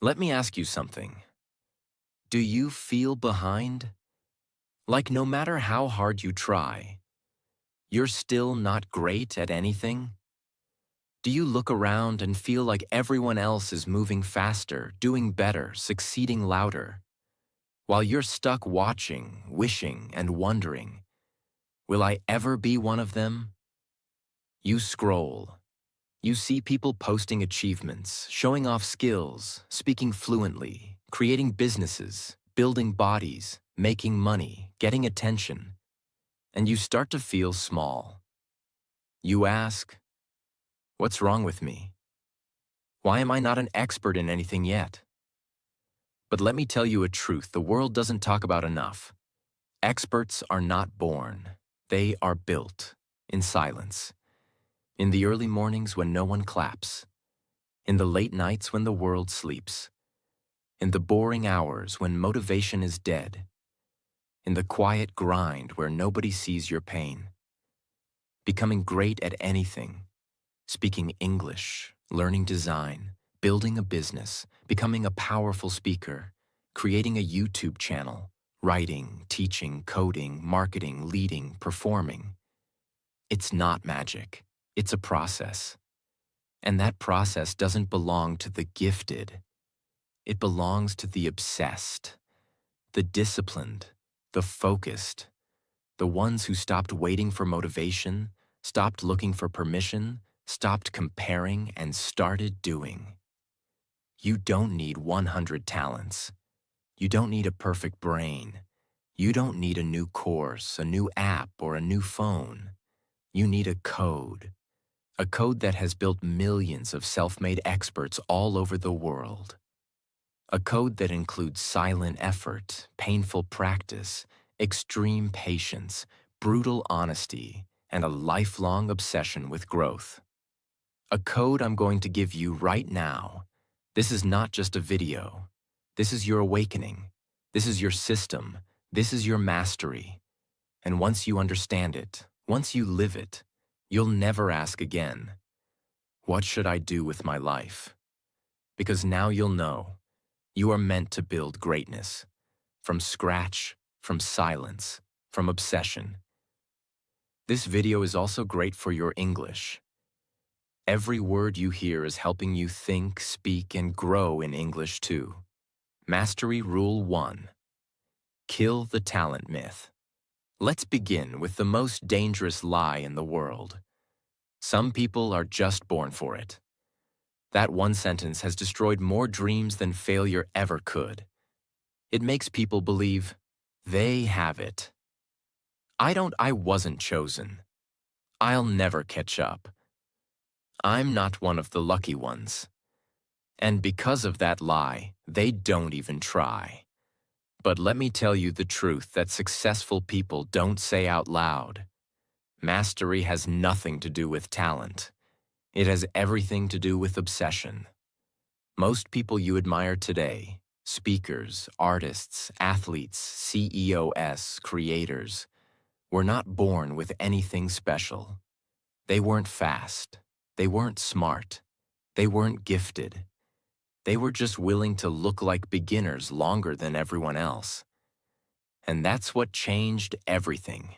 Let me ask you something. Do you feel behind? Like no matter how hard you try, you're still not great at anything? Do you look around and feel like everyone else is moving faster, doing better, succeeding louder, while you're stuck watching, wishing, and wondering, will I ever be one of them? You scroll. You see people posting achievements, showing off skills, speaking fluently, creating businesses, building bodies, making money, getting attention, and you start to feel small. You ask, what's wrong with me? Why am I not an expert in anything yet? But let me tell you a truth the world doesn't talk about enough. Experts are not born. They are built in silence. In the early mornings when no one claps. In the late nights when the world sleeps. In the boring hours when motivation is dead. In the quiet grind where nobody sees your pain. Becoming great at anything. Speaking English, learning design, building a business, becoming a powerful speaker, creating a YouTube channel, writing, teaching, coding, marketing, leading, performing. It's not magic. It's a process. And that process doesn't belong to the gifted. It belongs to the obsessed, the disciplined, the focused, the ones who stopped waiting for motivation, stopped looking for permission, stopped comparing, and started doing. You don't need 100 talents. You don't need a perfect brain. You don't need a new course, a new app, or a new phone. You need a code that has built millions of self-made experts all over the world. A code that includes silent effort, painful practice, extreme patience, brutal honesty, and a lifelong obsession with growth. A code I'm going to give you right now. This is not just a video. This is your awakening. This is your system. This is your mastery. And once you understand it, once you live it, you'll never ask again, what should I do with my life? Because now you'll know you are meant to build greatness. From scratch, from silence, from obsession. This video is also great for your English. Every word you hear is helping you think, speak, and grow in English too. Mastery Rule 1. Kill the talent myth. Let's begin with the most dangerous lie in the world. Some people are just born for it. That one sentence has destroyed more dreams than failure ever could. It makes people believe they have it. I wasn't chosen. I'll never catch up. I'm not one of the lucky ones. And because of that lie, they don't even try. But let me tell you the truth that successful people don't say out loud. Mastery has nothing to do with talent. It has everything to do with obsession. Most people you admire today, speakers, artists, athletes, CEOs, creators, were not born with anything special. They weren't fast. They weren't smart. They weren't gifted. They were just willing to look like beginners longer than everyone else. And that's what changed everything.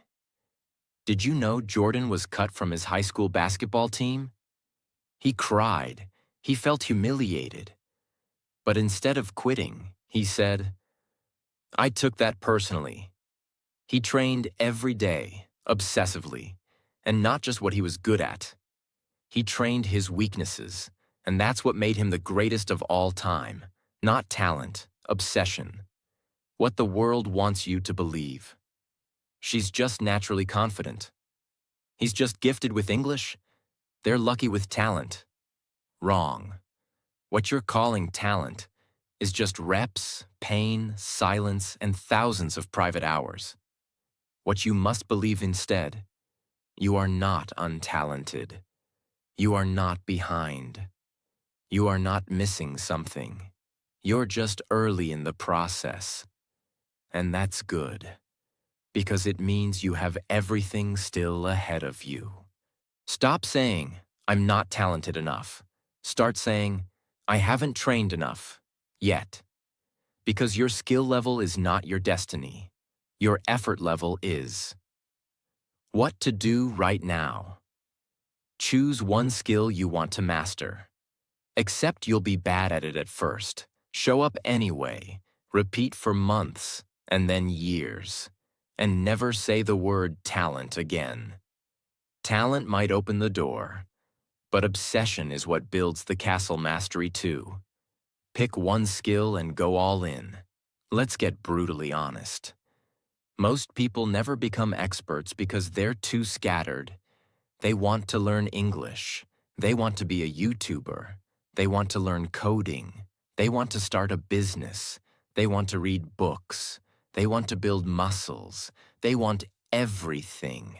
Did you know Jordan was cut from his high school basketball team? He cried. He felt humiliated. But instead of quitting, he said, I took that personally. He trained every day, obsessively, and not just what he was good at. He trained his weaknesses, and that's what made him the greatest of all time. Not talent, obsession. What the world wants you to believe. She's just naturally confident. He's just gifted with English. They're lucky with talent. Wrong. What you're calling talent is just reps, pain, silence, and thousands of private hours. What you must believe instead, you are not untalented. You are not behind. You are not missing something. You're just early in the process. And that's good, because it means you have everything still ahead of you. Stop saying, I'm not talented enough. Start saying, I haven't trained enough. Yet. Because your skill level is not your destiny. Your effort level is. What to do right now. Choose one skill you want to master. Accept you'll be bad at it at first. Show up anyway. Repeat for months, and then years. And never say the word talent again. Talent might open the door, but obsession is what builds the castle mastery too. Pick one skill and go all in. Let's get brutally honest. Most people never become experts because they're too scattered. They want to learn English. They want to be a YouTuber. They want to learn coding. They want to start a business. They want to read books. They want to build muscles. They want everything.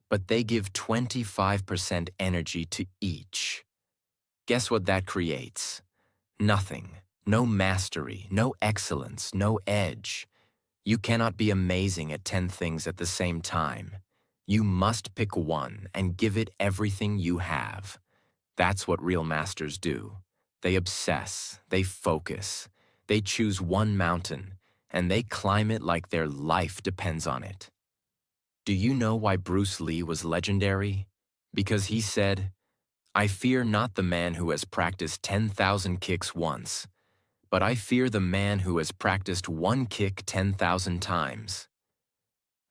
But they give 25% energy to each. Guess what that creates? Nothing. No mastery, no excellence, no edge. You cannot be amazing at 10 things at the same time. You must pick one and give it everything you have. That's what real masters do. They obsess, they focus, they choose one mountain, and they climb it like their life depends on it. Do you know why Bruce Lee was legendary? Because he said, "I fear not the man who has practiced 10,000 kicks once, but I fear the man who has practiced one kick 10,000 times."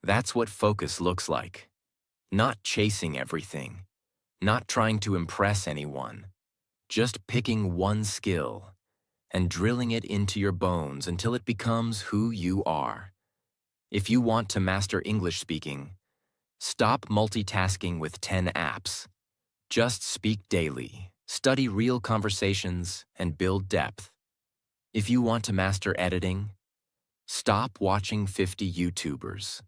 That's what focus looks like. Not chasing everything, not trying to impress anyone, just picking one skill and drilling it into your bones until it becomes who you are. If you want to master English speaking, stop multitasking with 10 apps. Just speak daily, study real conversations, and build depth. If you want to master editing, stop watching 50 YouTubers.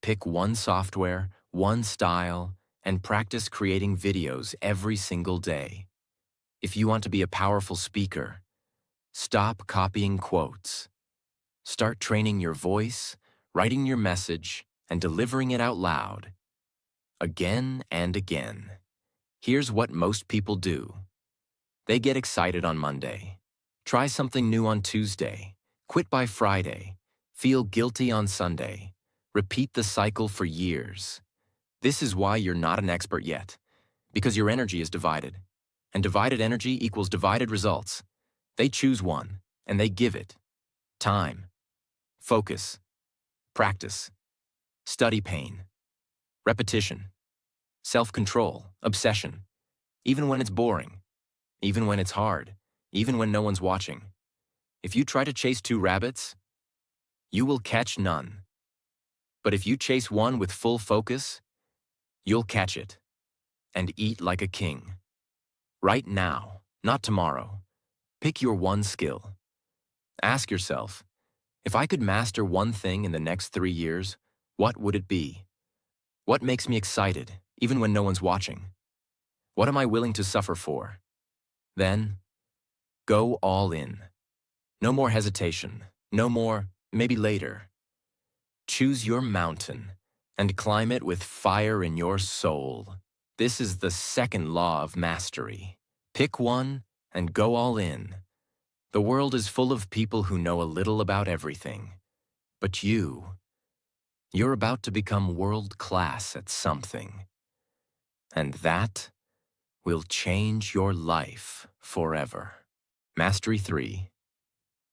Pick one software, one style, and practice creating videos every single day. If you want to be a powerful speaker, stop copying quotes. Start training your voice, writing your message, and delivering it out loud. Again and again. Here's what most people do. They get excited on Monday. Try something new on Tuesday. Quit by Friday. Feel guilty on Sunday. Repeat the cycle for years. This is why you're not an expert yet. Because your energy is divided. And divided energy equals divided results. They choose one, and they give it. Time. Focus. Practice. Study pain. Repetition. Self-control. Obsession. Even when it's boring. Even when it's hard. Even when no one's watching. If you try to chase two rabbits, you will catch none. But if you chase one with full focus, you'll catch it and eat like a king. Right now, not tomorrow. Pick your one skill. Ask yourself, if I could master one thing in the next 3 years, what would it be? What makes me excited, even when no one's watching? What am I willing to suffer for? Then, go all in. No more hesitation. No more, maybe later. Choose your mountain and climb it with fire in your soul. This is the second law of mastery. Pick one and go all in. The world is full of people who know a little about everything. But you're about to become world-class at something. And that will change your life forever. Mastery 3.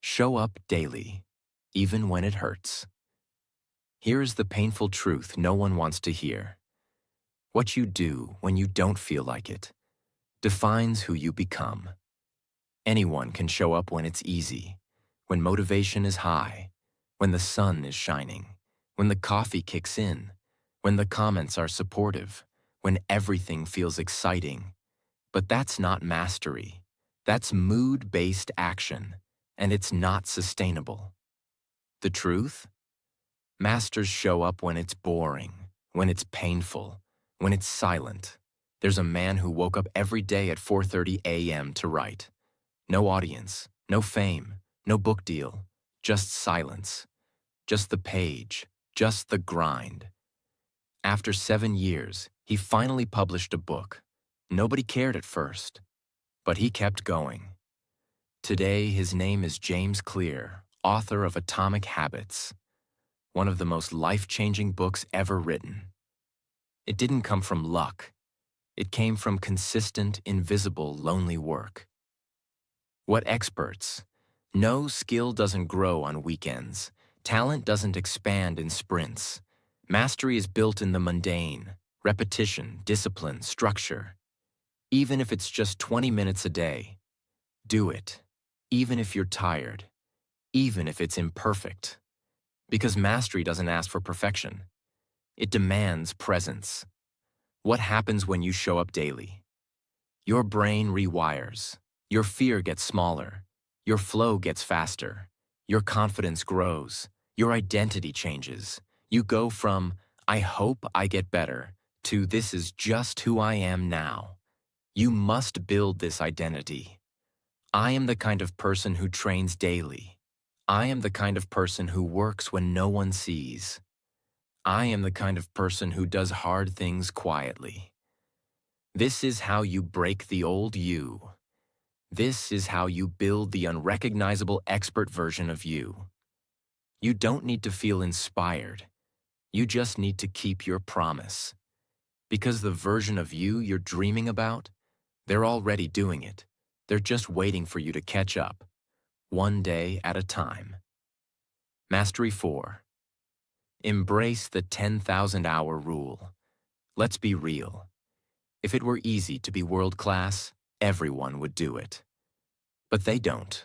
Show up daily, even when it hurts. Here's the painful truth no one wants to hear. What you do when you don't feel like it defines who you become. Anyone can show up when it's easy, when motivation is high, when the sun is shining, when the coffee kicks in, when the comments are supportive, when everything feels exciting. But that's not mastery. That's mood-based action, and it's not sustainable. The truth? Masters show up when it's boring, when it's painful, when it's silent. There's a man who woke up every day at 4:30 a.m. to write. No audience, no fame, no book deal, just silence. Just the page, just the grind. After 7 years, he finally published a book. Nobody cared at first, but he kept going. Today, his name is James Clear, author of Atomic Habits, one of the most life-changing books ever written. It didn't come from luck. It came from consistent, invisible, lonely work. What experts? No skill doesn't grow on weekends. Talent doesn't expand in sprints. Mastery is built in the mundane, repetition, discipline, structure. Even if it's just 20 minutes a day, do it. Even if you're tired, even if it's imperfect. Because mastery doesn't ask for perfection. It demands presence. What happens when you show up daily? Your brain rewires. Your fear gets smaller. Your flow gets faster. Your confidence grows. Your identity changes. You go from, I hope I get better, to this is just who I am now. You must build this identity. I am the kind of person who trains daily. I am the kind of person who works when no one sees. I am the kind of person who does hard things quietly. This is how you break the old you. This is how you build the unrecognizable expert version of you. You don't need to feel inspired. You just need to keep your promise. Because the version of you you're dreaming about, they're already doing it. They're just waiting for you to catch up, one day at a time. Mastery 4. Embrace the 10,000-hour rule. Let's be real. If it were easy to be world-class, everyone would do it. But they don't.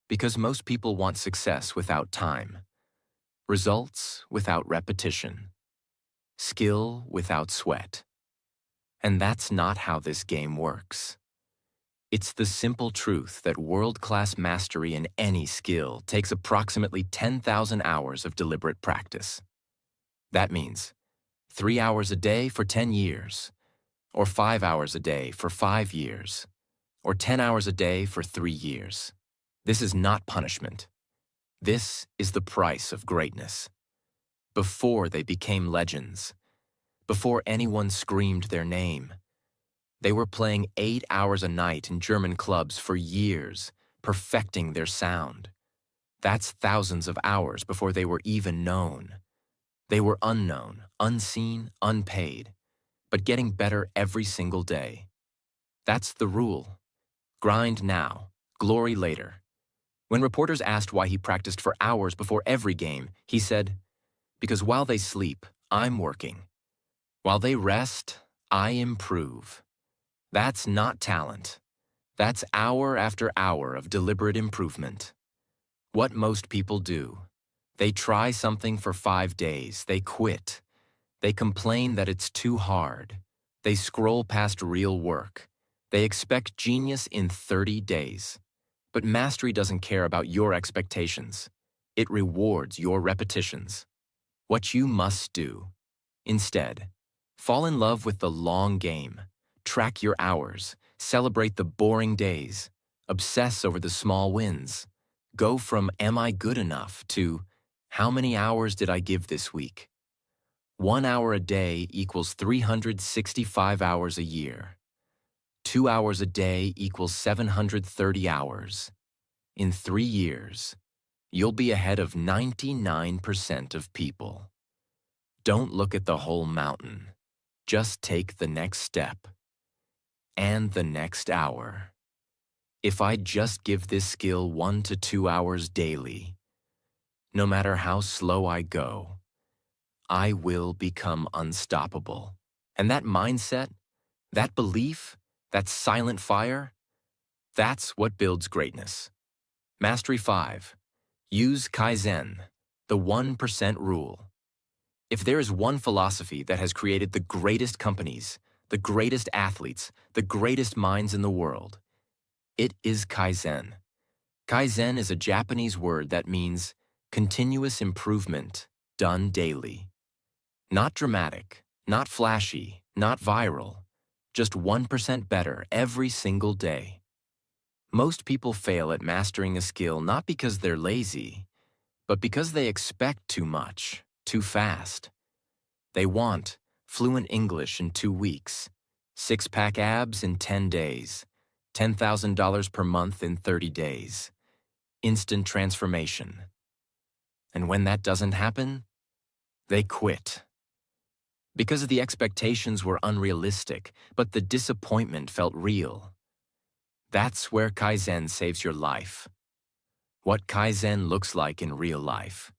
Because most people want success without time, results without repetition, skill without sweat. And that's not how this game works. It's the simple truth that world-class mastery in any skill takes approximately 10,000 hours of deliberate practice. That means 3 hours a day for 10 years, or 5 hours a day for 5 years, or 10 hours a day for 3 years. This is not punishment. This is the price of greatness. Before they became legends, before anyone screamed their name, they were playing 8 hours a night in German clubs for years, perfecting their sound. That's thousands of hours before they were even known. They were unknown, unseen, unpaid, but getting better every single day. That's the rule. Grind now, glory later. When reporters asked why he practiced for hours before every game, he said, "Because while they sleep, I'm working. While they rest, I improve." That's not talent. That's hour after hour of deliberate improvement. What most people do. They try something for 5 days, they quit. They complain that it's too hard. They scroll past real work. They expect genius in 30 days. But mastery doesn't care about your expectations. It rewards your repetitions. What you must do. Instead, fall in love with the long game. Track your hours. Celebrate the boring days. Obsess over the small wins. Go from "Am I good enough?" to "How many hours did I give this week?" 1 hour a day equals 365 hours a year. 2 hours a day equals 730 hours. In 3 years, you'll be ahead of 99% of people. Don't look at the whole mountain. Just take the next step. And the next hour. If I just give this skill 1 to 2 hours daily, no matter how slow I go, I will become unstoppable. And that mindset, that belief, that silent fire, that's what builds greatness. Mastery 5. Use Kaizen, the 1% rule. If there is one philosophy that has created the greatest companies, the greatest athletes, the greatest minds in the world, it is Kaizen. Kaizen is a Japanese word that means continuous improvement done daily. Not dramatic, not flashy, not viral, just 1% better every single day. Most people fail at mastering a skill not because they're lazy, but because they expect too much, too fast. They want fluent English in 2 weeks, 6-pack abs in 10 days, $10,000 per month in 30 days. Instant transformation. And when that doesn't happen, they quit. Because the expectations were unrealistic, but the disappointment felt real. That's where Kaizen saves your life. What Kaizen looks like in real life.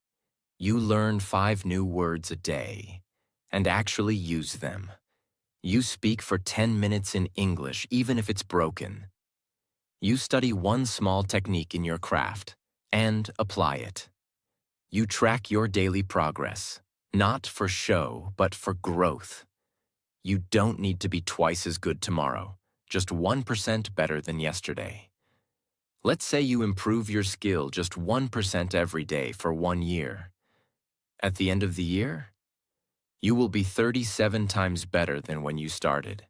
You learn 5 new words a day and actually use them. You speak for 10 minutes in English, even if it's broken. You study one small technique in your craft and apply it. You track your daily progress, not for show, but for growth. You don't need to be twice as good tomorrow, just 1% better than yesterday. Let's say you improve your skill just 1% every day for 1 year. At the end of the year, you will be 37 times better than when you started.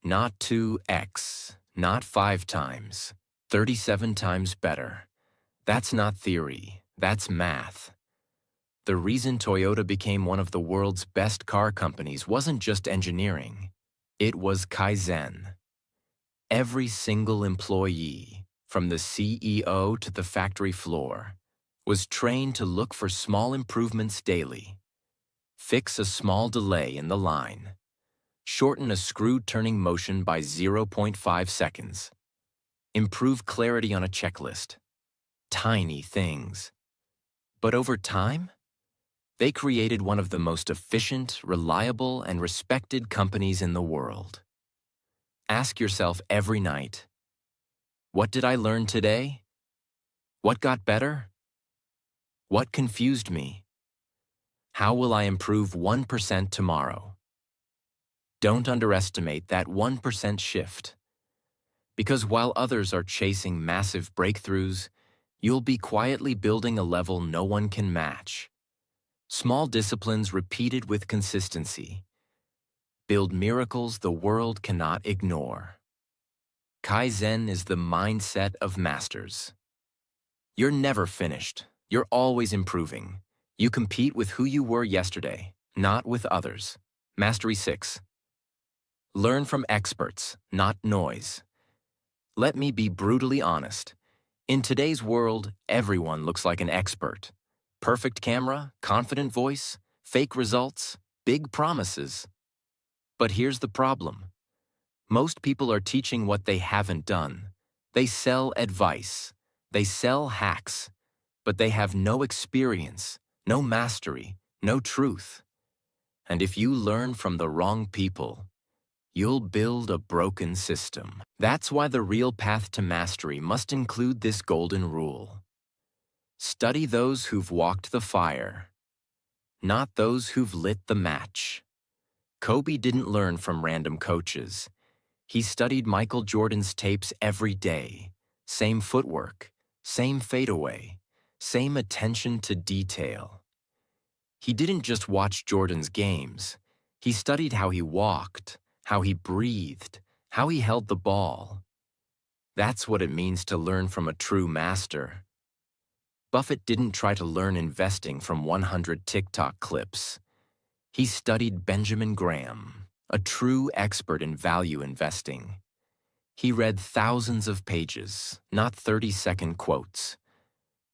Not 2x, not 5 times, 37 times better. That's not theory, that's math. The reason Toyota became one of the world's best car companies wasn't just engineering. It was Kaizen. Every single employee, from the CEO to the factory floor, was trained to look for small improvements daily. Fix a small delay in the line. Shorten a screw turning motion by 0.5 seconds. Improve clarity on a checklist. Tiny things. But over time, they created one of the most efficient, reliable, and respected companies in the world. Ask yourself every night, what did I learn today? What got better? What confused me? How will I improve 1% tomorrow? Don't underestimate that 1% shift. Because while others are chasing massive breakthroughs, you'll be quietly building a level no one can match. Small disciplines repeated with consistency build miracles the world cannot ignore. Kaizen is the mindset of masters. You're never finished. You're always improving. You compete with who you were yesterday, not with others. Mastery 6. Learn from experts, not noise. Let me be brutally honest. In today's world, everyone looks like an expert. Perfect camera, confident voice, fake results, big promises. But here's the problem. Most people are teaching what they haven't done. They sell advice. They sell hacks. But they have no experience, no mastery, no truth. And if you learn from the wrong people, you'll build a broken system. That's why the real path to mastery must include this golden rule. Study those who've walked the fire, not those who've lit the match. Kobe didn't learn from random coaches. He studied Michael Jordan's tapes every day. Same footwork, same fadeaway, same attention to detail. He didn't just watch Jordan's games. He studied how he walked, how he breathed, how he held the ball. That's what it means to learn from a true master. Buffett didn't try to learn investing from 100 TikTok clips. He studied Benjamin Graham, a true expert in value investing. He read thousands of pages, not 30-second quotes.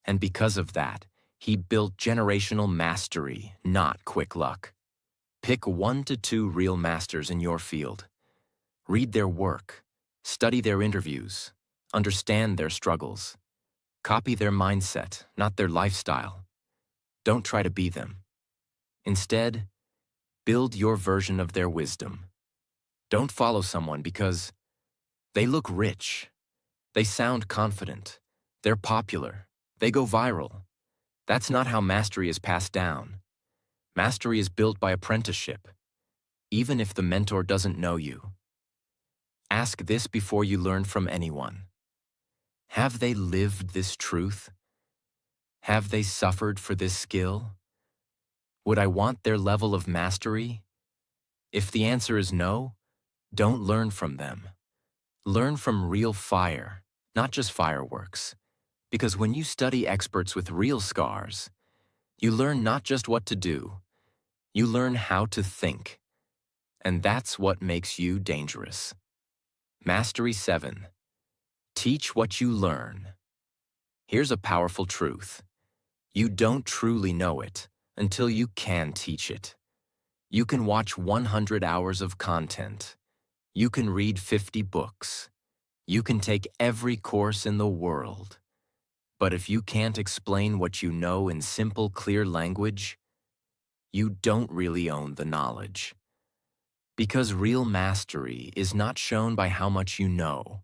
And because of that, he built generational mastery, not quick luck. Pick 1 to 2 real masters in your field. Read their work, study their interviews, understand their struggles. Copy their mindset, not their lifestyle. Don't try to be them. Instead, build your version of their wisdom. Don't follow someone because they look rich, they sound confident, they're popular, they go viral. That's not how mastery is passed down. Mastery is built by apprenticeship, even if the mentor doesn't know you. Ask this before you learn from anyone. Have they lived this truth? Have they suffered for this skill? Would I want their level of mastery? If the answer is no, don't learn from them. Learn from real fire, not just fireworks. Because when you study experts with real scars, you learn not just what to do, you learn how to think. And that's what makes you dangerous. Mastery 7. Teach what you learn. Here's a powerful truth. You don't truly know it until you can teach it. You can watch 100 hours of content. You can read 50 books. You can take every course in the world. But if you can't explain what you know in simple, clear language, you don't really own the knowledge. Because real mastery is not shown by how much you know.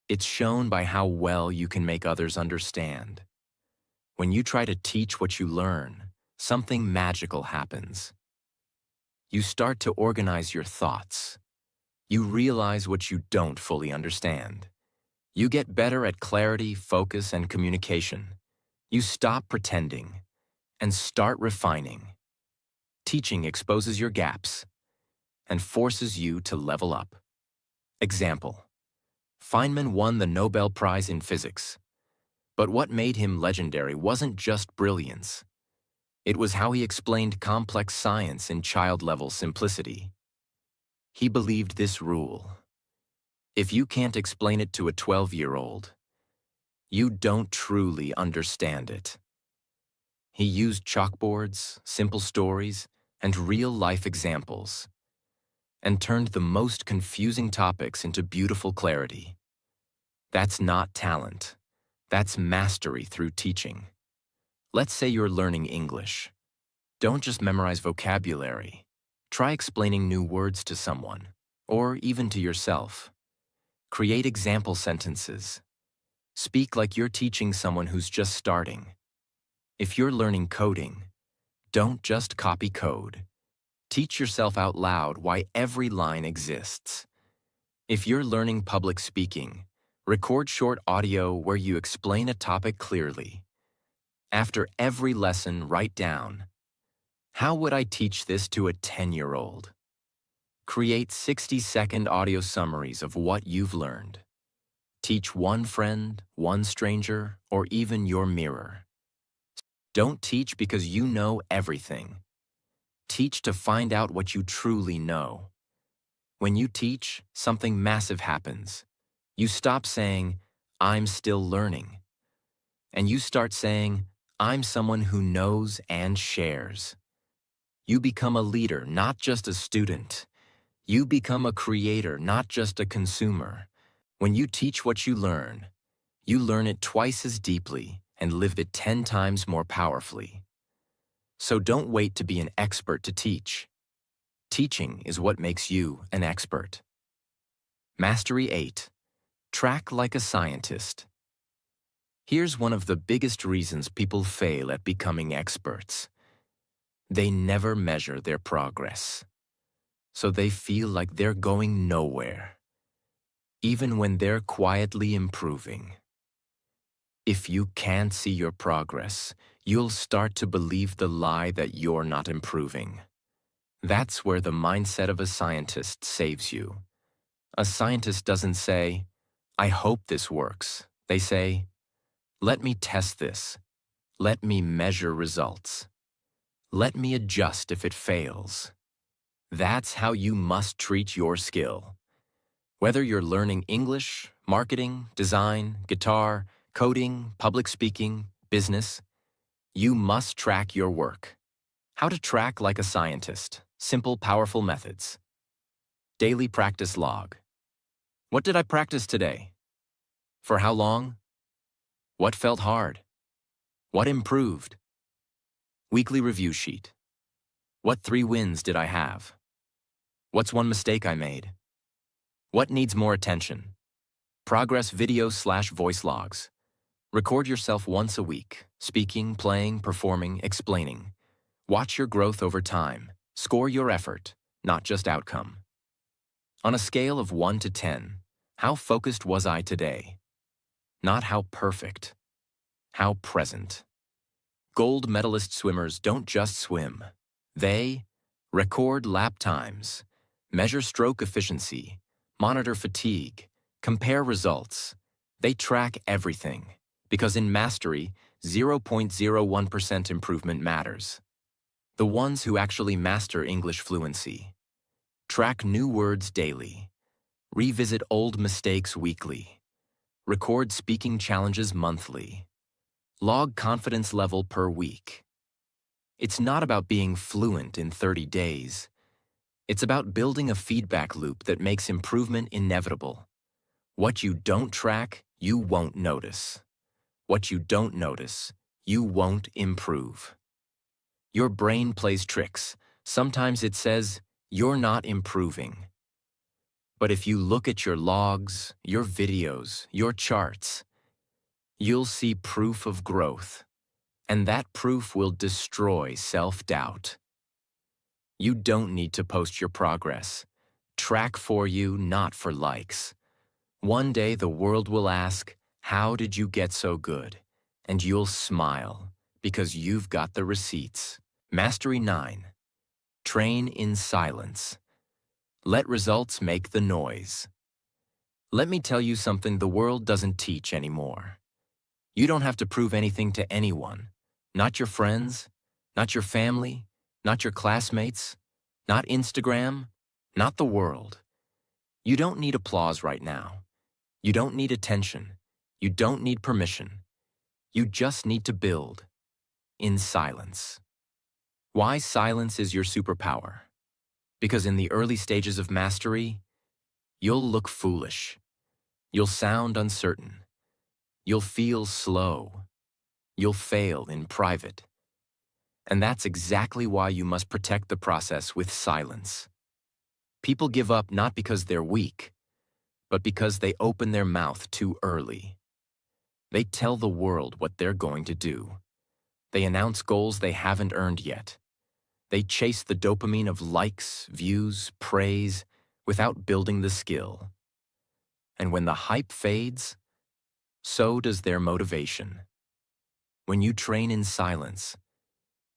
It's shown by how well you can make others understand. When you try to teach what you learn, something magical happens. You start to organize your thoughts. You realize what you don't fully understand. You get better at clarity, focus, and communication. You stop pretending and start refining. Teaching exposes your gaps and forces you to level up. Example: Feynman won the Nobel Prize in Physics. But what made him legendary wasn't just brilliance. It was how he explained complex science in child-level simplicity. He believed this rule: if you can't explain it to a 12-year-old, you don't truly understand it. He used chalkboards, simple stories, and real-life examples, and turned the most confusing topics into beautiful clarity. That's not talent. That's mastery through teaching. Let's say you're learning English. Don't just memorize vocabulary. Try explaining new words to someone, or even to yourself. Create example sentences. Speak like you're teaching someone who's just starting. If you're learning coding, don't just copy code. Teach yourself out loud why every line exists. If you're learning public speaking, record short audio where you explain a topic clearly. After every lesson, write down, how would I teach this to a 10-year-old? Create 60-second audio summaries of what you've learned. Teach one friend, one stranger, or even your mirror. Don't teach because you know everything. Teach to find out what you truly know. When you teach, something massive happens. You stop saying, "I'm still learning," and you start saying, "I'm someone who knows and shares." You become a leader, not just a student. You become a creator, not just a consumer. When you teach what you learn it twice as deeply and live it 10 times more powerfully. So don't wait to be an expert to teach. Teaching is what makes you an expert. Mastery 8. Track like a scientist. Here's one of the biggest reasons people fail at becoming experts. They never measure their progress. So they feel like they're going nowhere, even when they're quietly improving. If you can't see your progress, you'll start to believe the lie that you're not improving. That's where the mindset of a scientist saves you. A scientist doesn't say, "I hope this works." They say, "Let me test this. Let me measure results. Let me adjust if it fails." That's how you must treat your skill. Whether you're learning English, marketing, design, guitar, coding, public speaking, business, you must track your work. How to track like a scientist. Simple, powerful methods. Daily practice log. What did I practice today? For how long? What felt hard? What improved? Weekly review sheet. What 3 wins did I have? What's one mistake I made? What needs more attention? Progress video/voice logs. Record yourself once a week, speaking, playing, performing, explaining. Watch your growth over time. Score your effort, not just outcome. On a scale of 1 to 10, how focused was I today? Not how perfect, how present. Gold medalist swimmers don't just swim. They record lap times, measure stroke efficiency, monitor fatigue, compare results. They track everything, because in mastery, 0.01% improvement matters. The ones who actually master English fluency. Track new words daily. Revisit old mistakes weekly. Record speaking challenges monthly. Log confidence level per week. It's not about being fluent in 30 days. It's about building a feedback loop that makes improvement inevitable. What you don't track, you won't notice. What you don't notice, you won't improve. Your brain plays tricks. Sometimes it says, you're not improving. But if you look at your logs, your videos, your charts, you'll see proof of growth. And that proof will destroy self-doubt. You don't need to post your progress. Track for you, not for likes. One day the world will ask, how did you get so good? And you'll smile, because you've got the receipts. Mastery 9. Train in silence. Let results make the noise. Let me tell you something the world doesn't teach anymore. You don't have to prove anything to anyone. Not your friends, not your family, not your classmates, not Instagram, not the world. You don't need applause right now. You don't need attention. You don't need permission. You just need to build in silence. Why silence is your superpower? Because in the early stages of mastery, you'll look foolish. You'll sound uncertain. You'll feel slow. You'll fail in private. And that's exactly why you must protect the process with silence. People give up not because they're weak, but because they open their mouth too early. They tell the world what they're going to do. They announce goals they haven't earned yet. They chase the dopamine of likes, views, praise, without building the skill. And when the hype fades, so does their motivation. When you train in silence,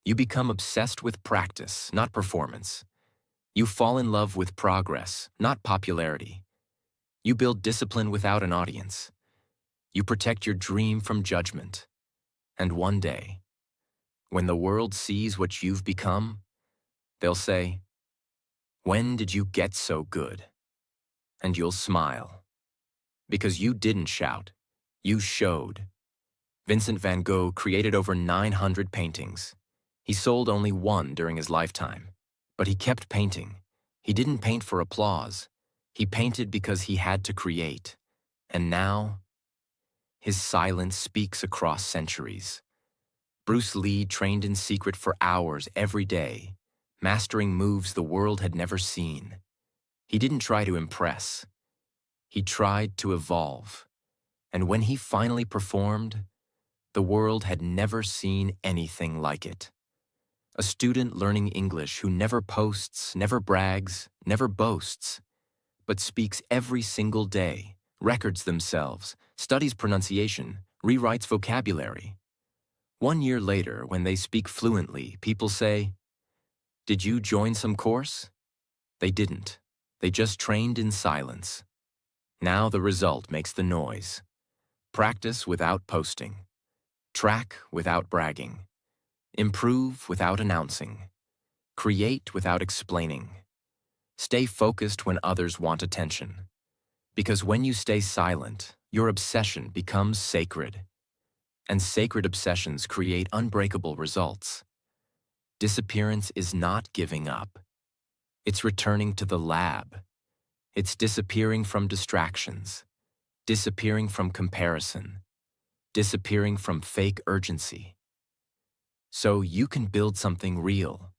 you become obsessed with practice, not performance. You fall in love with progress, not popularity. You build discipline without an audience. You protect your dream from judgment. And one day, when the world sees what you've become, they'll say, "When did you get so good?" And you'll smile. Because you didn't shout, you showed. Vincent van Gogh created over 900 paintings. He sold only one during his lifetime. But he kept painting. He didn't paint for applause. He painted because he had to create. And now, his silence speaks across centuries. Bruce Lee trained in secret for hours every day, mastering moves the world had never seen. He didn't try to impress. He tried to evolve. And when he finally performed, the world had never seen anything like it. A student learning English who never posts, never brags, never boasts, but speaks every single day, records themselves, studies pronunciation, rewrites vocabulary. 1 year later, when they speak fluently, people say, "Did you join some course?" They didn't. They just trained in silence. Now the result makes the noise. Practice without posting. Track without bragging. Improve without announcing. Create without explaining. Stay focused when others want attention. Because when you stay silent, your obsession becomes sacred. And sacred obsessions create unbreakable results. Disappearance is not giving up. It's returning to the lab. It's disappearing from distractions. Disappearing from comparison. Disappearing from fake urgency. So you can build something real.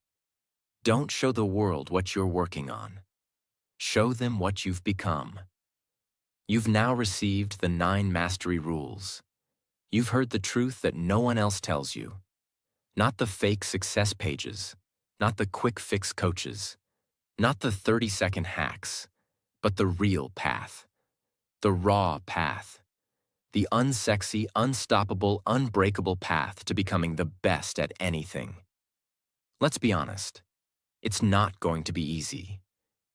Don't show the world what you're working on. Show them what you've become. You've now received the 9 mastery rules. You've heard the truth that no one else tells you. Not the fake success pages, not the quick fix coaches, not the 30-second hacks, but the real path. The raw path. The unsexy, unstoppable, unbreakable path to becoming the best at anything. Let's be honest. It's not going to be easy.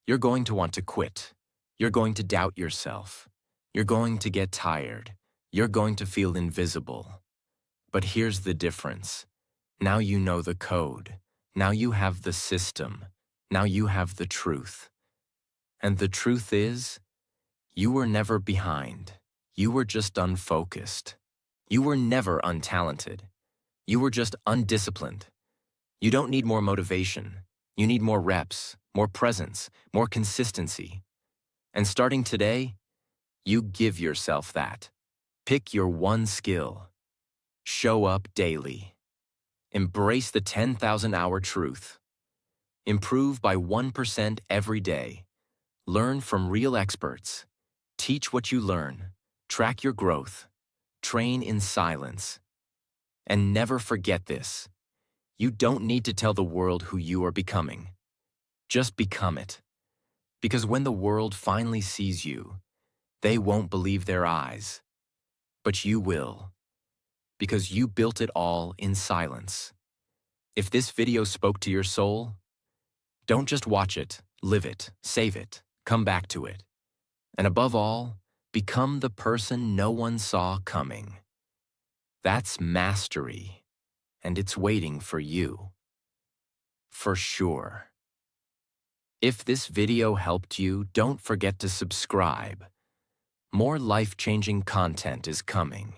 You're going to want to quit. You're going to doubt yourself. You're going to get tired. You're going to feel invisible. But here's the difference. Now you know the code. Now you have the system. Now you have the truth. And the truth is, you were never behind. You were just unfocused. You were never untalented. You were just undisciplined. You don't need more motivation. You need more reps, more presence, more consistency. And starting today, you give yourself that. Pick your one skill. Show up daily. Embrace the 10,000-hour truth. Improve by 1% every day. Learn from real experts. Teach what you learn. Track your growth. Train in silence. And never forget this. You don't need to tell the world who you are becoming. Just become it. Because when the world finally sees you, they won't believe their eyes. But you will. Because you built it all in silence. If this video spoke to your soul, don't just watch it, live it, save it, come back to it. And above all, become the person no one saw coming. That's mastery, and it's waiting for you. For sure. If this video helped you, don't forget to subscribe. More life-changing content is coming.